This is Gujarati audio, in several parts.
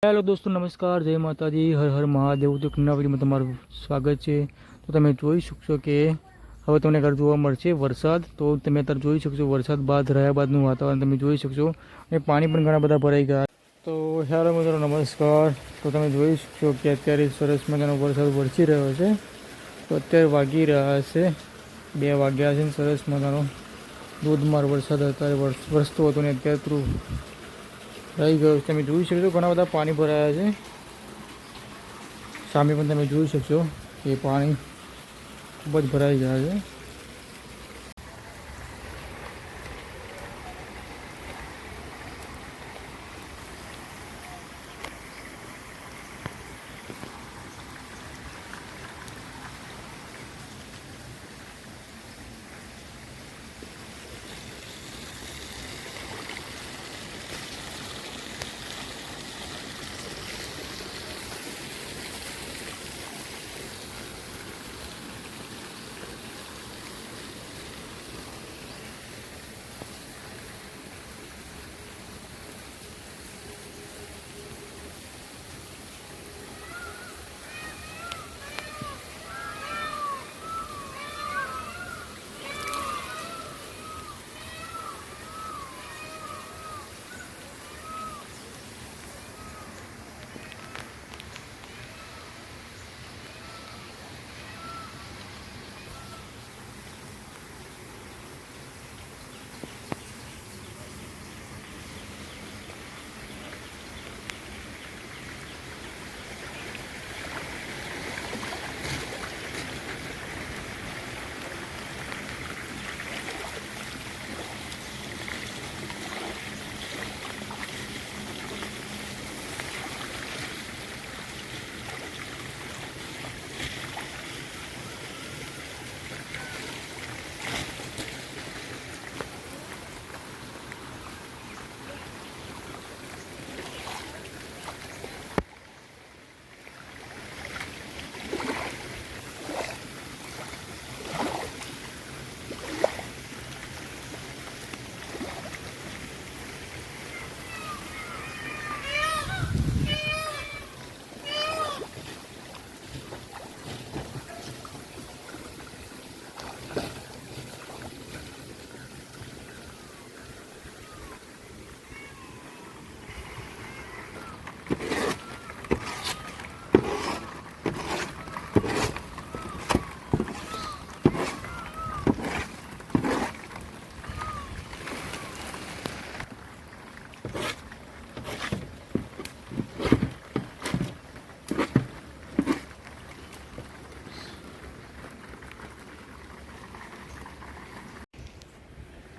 हेलो दोस्तों नमस्कार जय माताजी हर हर महादेव तो नवा વિડીયોમાં તમારું સ્વાગત છે। તો તમે જોઈ શકશો કે હવે તમને ઘર જોવા મળશે વરસાદ। તો તમે અત્યારે જોઈ શકશો વરસાદ બાદ રહ્યા બાદનું વાતાવરણ તમે જોઈ શકશો અને પાણી પણ ઘણા બધા ભરાઈ ગયા। તો હેલો મિત્રો નમસ્કાર। તો તમે જોઈ શકશો કે અત્યારે સરસ મજાનો વરસાદ વરસી રહ્યો છે। તો અત્યારે વાગી રહ્યા છે 2 વાગ્યા છે। સરસ મજાનો ધોધમાર વરસાદ અત્યારે વરસતો હતો ને અત્યારે થોડું રહી ગયો। તમે જોઈ શકશો ઘણા બધા પાણી ભરાયા છે। સામે પણ તમે જોઈ શકશો કે પાણી ખૂબ જ ભરાઈ ગયા છે।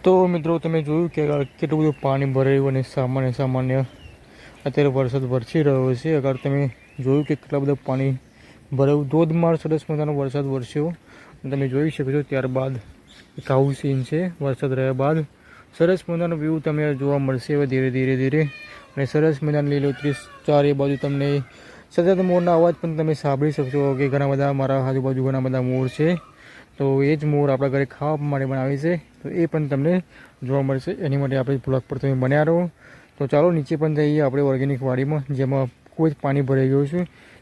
તો મિત્રો તમે જોયું કે કેટલું બધું પાણી ભરાયું અને સામાન્ય અત્યારે વરસાદ વરસી રહ્યો છે। અગર તમે જોયું કે કેટલા બધા પાણી ભરાયું ધોધમાર સરસ મજાનો વરસાદ વરસ્યો તમે જોઈ શકો છો। ત્યારબાદ એક આવું સીન છે વરસાદ રહ્યા બાદ સરસ મજાનો વ્યૂ તમને જોવા મળશે હવે ધીરે ધીરે અને સરસ મજાની લીલોતરી ચારે બાજુ તમને સતત મોરના અવાજ પણ તમે સાંભળી શકશો કે ઘણા બધા મારા આજુબાજુ ઘણા બધા મોર છે। તો એ જ મોર આપણા ઘરે ખાવા માટે બનાવે છે તો એ પણ તમને જોવા મળશે। એની માટે આપણે બ્લોગ પર તમે બન્યા રહો। તો ચાલો નીચે પણ જઈએ આપણે ઓર્ગેનિક વાડીમાં જેમાં ખૂબ જ પાણી ભરાઈ ગયું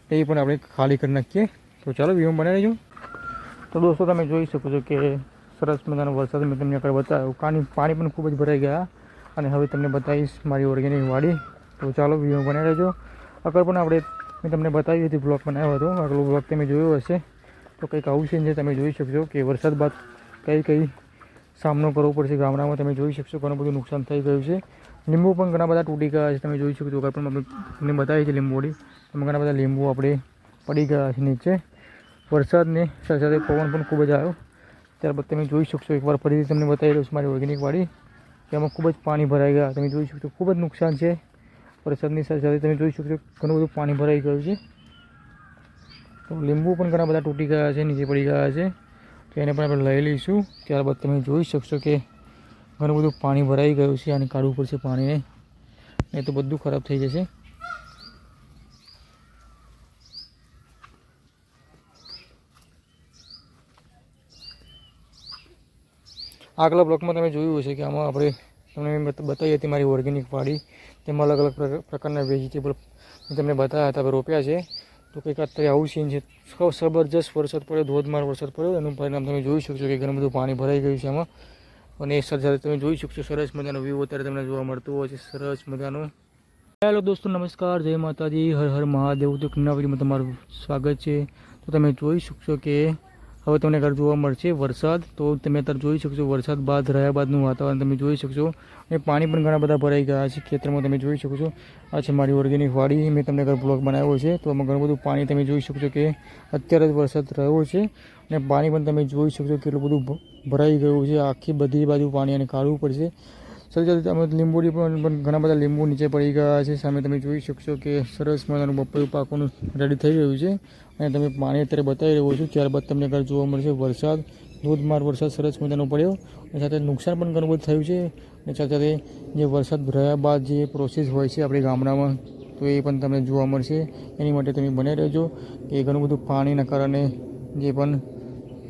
છે એ પણ આપણે ખાલી કરી નાખીએ। તો ચાલો વિડીયો બનાવી રહેજો। તો દોસ્તો તમે જોઈ શકો છો કે સરસ મજાનો વરસાદ મેં તમને આગળ બતાવ્યો પાણી પણ ખૂબ જ ભરાઈ ગયા અને હવે તમને બતાવીશ મારી ઓર્ગેનિક વાડી। તો ચાલો વિડીયો બનાવી રહેજો। આગળ પણ આપણે મેં તમને બતાવી હતી બ્લોગ બનાવ્યો હતો આગલો બ્લોગ તમે જોયો હશે। તો કંઈક આવું છે તમે જોઈ શકશો કે વરસાદ બાદ કઈ સામનો કરવો પડશે ગામડામાં તમે જોઈ શકશો ઘણું બધું નુકસાન થઈ ગયું છે। લીંબુ પણ ઘણા બધા તૂટી ગયા છે તમે જોઈ શકો છો। પણ આપણે તમને બતાવી છે લીંબોડી એમાં ઘણા બધા લીંબુ આપણે પડી ગયા છે નીચે વરસાદને સાથે સાથે પવન પણ ખૂબ જ આવ્યો। ત્યારબાદ તમે જોઈ શકશો એકવાર ફરીથી તમને બતાવી રહ્યો છું મારી ઓર્ગેનિક વાડી તેમાં ખૂબ જ પાણી ભરાઈ ગયા તમે જોઈ શકશો। ખૂબ જ નુકસાન છે વરસાદની સાથે સાથે તમે જોઈ શકશો ઘણું બધું પાણી ભરાઈ ગયું છે। તો લીંબુ પણ ઘણા બધા તૂટી ગયા છે નીચે પડી ગયા છે તો એને પણ આપણે લઈ લઈશું। ત્યારબાદ તમે જોઈ શકશો કે ઘણું બધું પાણી ભરાઈ ગયું છે અને કાઢવું પડશે પાણીને નહીં તો બધું ખરાબ થઈ જશે। આગલા બ્લોકમાં તમે જોયું હશે કે આમાં આપણે તમને બતાવી હતી મારી ઓર્ગેનિક વાડી તેમાં અલગ અલગ પ્રકારના વેજીટેબલ તમને બતાવ્યા હતા, રોપ્યા છે. તો કંઈક અત્યારે આવું સીન છે. જબરજસ્ત વરસાદ પડ્યો, ધોધમાર વરસાદ પડ્યો. એનું પરિણામ તમે જોઈ શકશો કે ઘણું બધું પાણી ભરાઈ ગયું છે એમાં. અને એ સાથે તમે જોઈ શકશો સરસ મજાનો વ્યૂ અત્યારે તમને જોવા મળતું હોય છે, સરસ મજાનો. હેલો દોસ્તો, નમસ્કાર, જય માતાજી, હર હર મહાદેવ. તો નવા વિડીયોમાં તમારું સ્વાગત છે. તો તમે જોઈ શકશો કે હવે તમને ઘર જોવા મળશે વરસાદ. તો તમે અત્યારે જોઈ શકશો વરસાદ બાદ રહ્યા બાદનું વાતાવરણ તમે જોઈ શકશો. અને પાણી પણ ઘણા બધા ભરાઈ ગયા છે ખેતરમાં, તમે જોઈ શકો છો. આ છે મારી ઓર્ગેનિક વાડી, મેં તમને ઘર બ્લોગ બનાવ્યો છે. તો આમાં ઘણું બધું પાણી તમે જોઈ શકશો કે અત્યારે જ વરસાદ રહ્યો છે. અને પાણી પણ તમે જોઈ શકશો કેટલું બધું ભરાઈ ગયું છે. આખી બધી બાજુ પાણી અને કાઢવું પડશે. સાથે અમે લીંબોડી પણ ઘણા બધા લીંબુ નીચે પડી ગયા છે. સામે તમે જોઈ શકશો કે સરસ મજાનું બપોરું પાકોનું રેડી થઈ ગયું છે. અને તમે પાણી અત્યારે બતાવી રહ્યો છું. ત્યારબાદ તમને ઘર જોવા મળશે વરસાદ, ધોધમાર વરસાદ સરસ મજાનો પડ્યો. અને સાથે નુકસાન પણ ઘણું બધું થયું છે. અને સાથે સાથે જે વરસાદ રહ્યા બાદ જે પ્રોસેસ હોય છે આપણી ગામડામાં, તો એ પણ તમને જોવા મળશે. એની માટે તમે બને રહેજો કે ઘણું બધું પાણીના કારણે જે પણ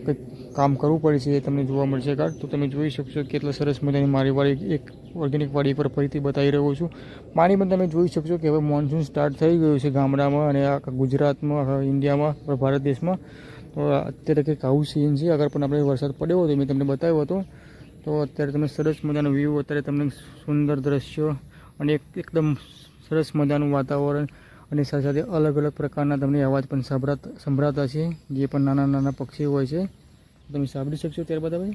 કંઈક કામ કરવું પડે છે એ તમને જોવા મળશે. તો તમે જોઈ શકશો કેટલા સરસ મજાની મારી વાડી, એક ઓર્ગેનિક વાડી પર ફરીથી બતાવી રહ્યો છું. પાણી પણ તમે જોઈ શકશો કે હવે મોન્સૂન સ્ટાર્ટ થઈ ગયું છે ગામડામાં અને આખા ગુજરાતમાં, આખા ઇન્ડિયામાં, ભારત દેશમાં. તો અત્યારે કંઈક આવું સીન છે. આગળ પણ આપણે વરસાદ પડ્યો હતો, મેં તમને બતાવ્યો હતો. તો અત્યારે તમે સરસ મજાનો વ્યૂ, અત્યારે તમને સુંદર દ્રશ્યો અને એકદમ સરસ મજાનું વાતાવરણ અને સાથે સાથે અલગ અલગ પ્રકારના તમને અવાજ પણ સંભળાતા છે. જે પણ નાના નાના પક્ષીઓ હોય છે તમે સાંભળી શકશો ત્યારબાદ હવે.